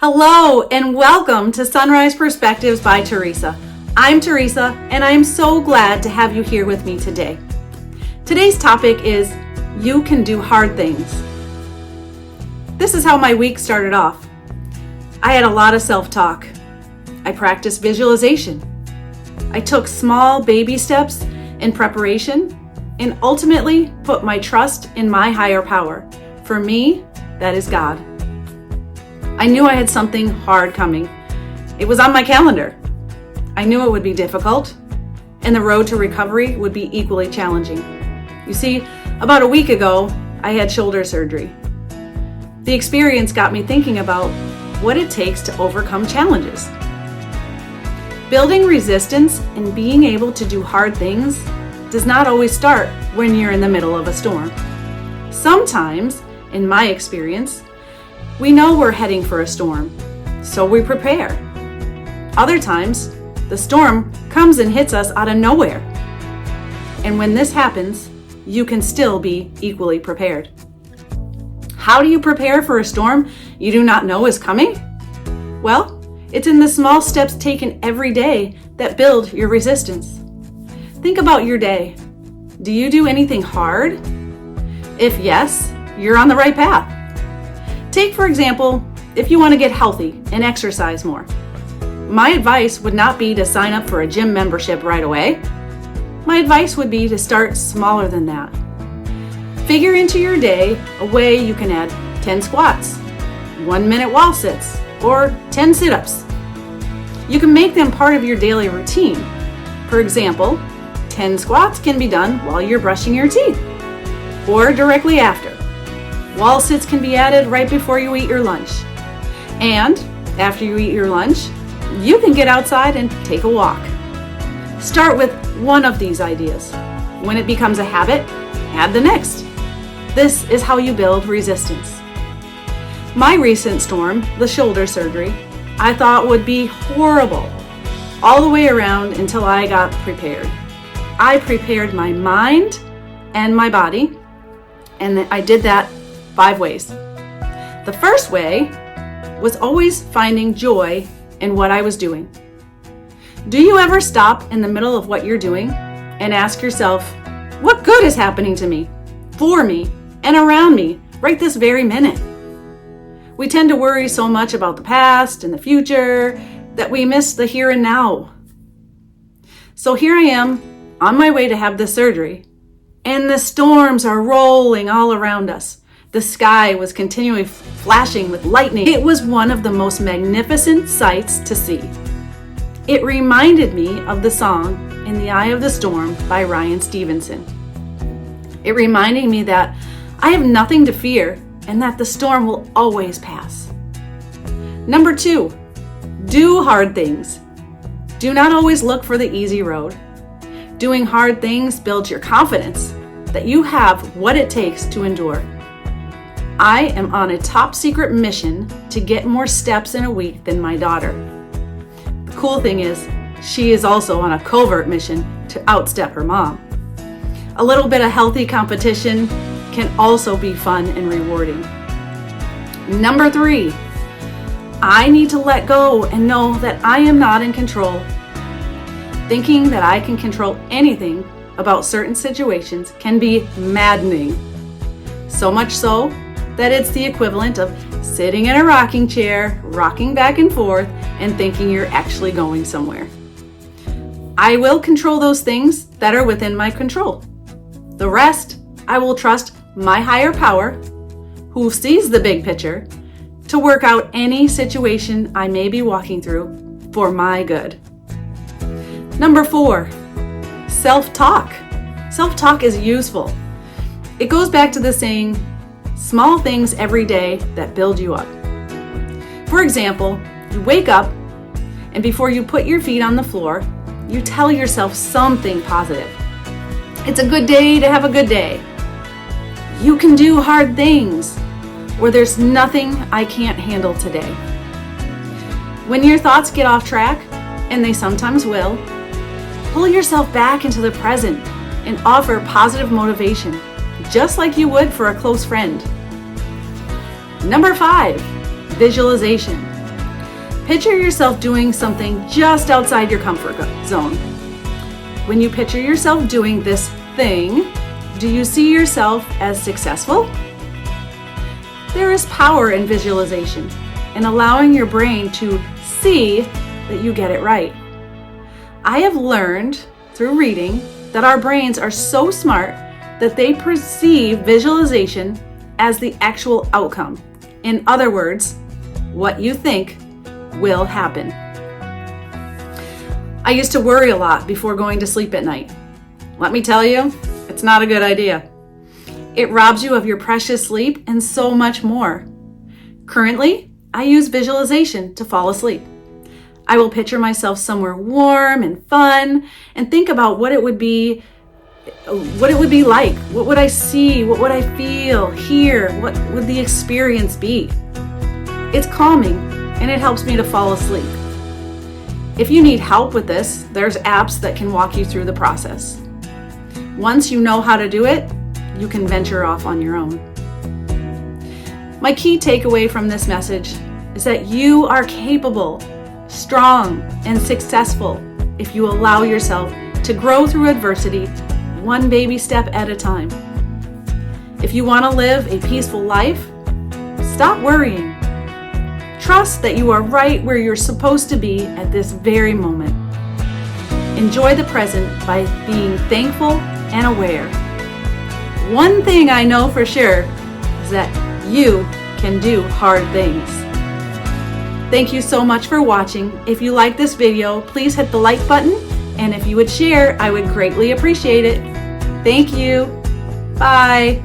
Hello and welcome to Sunrise Perspectives by Teresa. I'm Teresa and I am so glad to have you here with me today. Today's topic is you can do hard things. This is how my week started off. I had a lot of self-talk. I practiced visualization. I took small baby steps in preparation and ultimately put my trust in my higher power. For me, that is God. I knew I had something hard coming. It was on my calendar. I knew it would be difficult, and the road to recovery would be equally challenging. You see, about a week ago, I had shoulder surgery. The experience got me thinking about what it takes to overcome challenges. Building resistance and being able to do hard things does not always start when you're in the middle of a storm. Sometimes, in my experience, we know we're heading for a storm, so we prepare. Other times, the storm comes and hits us out of nowhere. And when this happens, you can still be equally prepared. How do you prepare for a storm you do not know is coming? Well, it's in the small steps taken every day that build your resistance. Think about your day. Do you do anything hard? If yes, you're on the right path. Take, for example, if you want to get healthy and exercise more. My advice would not be to sign up for a gym membership right away. My advice would be to start smaller than that. Figure into your day a way you can add 10 squats, 1-minute wall sits, or 10 sit-ups. You can make them part of your daily routine. For example, 10 squats can be done while you're brushing your teeth or directly after. Wall sits can be added right before you eat your lunch. And after you eat your lunch, you can get outside and take a walk. Start with one of these ideas. When it becomes a habit, add the next. This is how you build resistance. My recent storm, the shoulder surgery, I thought would be horrible all the way around until I got prepared. I prepared my mind and my body, and I did that 5 ways. The first way was always finding joy in what I was doing. Do you ever stop in the middle of what you're doing and ask yourself, what good is happening to me, for me, and around me right this very minute? We tend to worry so much about the past and the future that we miss the here and now. So here I am on my way to have this surgery, and the storms are rolling all around us. The sky was continually flashing with lightning. It was one of the most magnificent sights to see. It reminded me of the song In the Eye of the Storm by Ryan Stevenson. It reminded me that I have nothing to fear and that the storm will always pass. Number 2, do hard things. Do not always look for the easy road. Doing hard things builds your confidence that you have what it takes to endure. I am on a top secret mission to get more steps in a week than my daughter. The cool thing is, she is also on a covert mission to outstep her mom. A little bit of healthy competition can also be fun and rewarding. Number 3, I need to let go and know that I am not in control. Thinking that I can control anything about certain situations can be maddening. So much so that it's the equivalent of sitting in a rocking chair, rocking back and forth, and thinking you're actually going somewhere. I will control those things that are within my control. The rest, I will trust my higher power, who sees the big picture, to work out any situation I may be walking through for my good. Number 4, self-talk. Self-talk is useful. It goes back to the saying, small things every day that build you up. For example, you wake up and before you put your feet on the floor, you tell yourself something positive. It's a good day to have a good day. You can do hard things, or there's nothing I can't handle today. When your thoughts get off track, and they sometimes will, pull yourself back into the present and offer positive motivation, just like you would for a close friend. Number 5, visualization. Picture yourself doing something just outside your comfort zone. When you picture yourself doing this thing, do you see yourself as successful? There is power in visualization and allowing your brain to see that you get it right. I have learned through reading that our brains are so smart that they perceive visualization as the actual outcome. In other words, what you think will happen. I used to worry a lot before going to sleep at night. Let me tell you, it's not a good idea. It robs you of your precious sleep and so much more. Currently, I use visualization to fall asleep. I will picture myself somewhere warm and fun and think about what it would be like. What would I see? What would I feel, hear? What would the experience be? It's calming and it helps me to fall asleep. If you need help with this, there's apps that can walk you through the process. Once you know how to do it, you can venture off on your own. My key takeaway from this message is that you are capable, strong, and successful if you allow yourself to grow through adversity one baby step at a time. If you want to live a peaceful life, stop worrying. Trust that you are right where you're supposed to be at this very moment. Enjoy the present by being thankful and aware. One thing I know for sure is that you can do hard things. Thank you so much for watching. If you like this video, please hit the like button, and if you would share, I would greatly appreciate it. Thank you. Bye.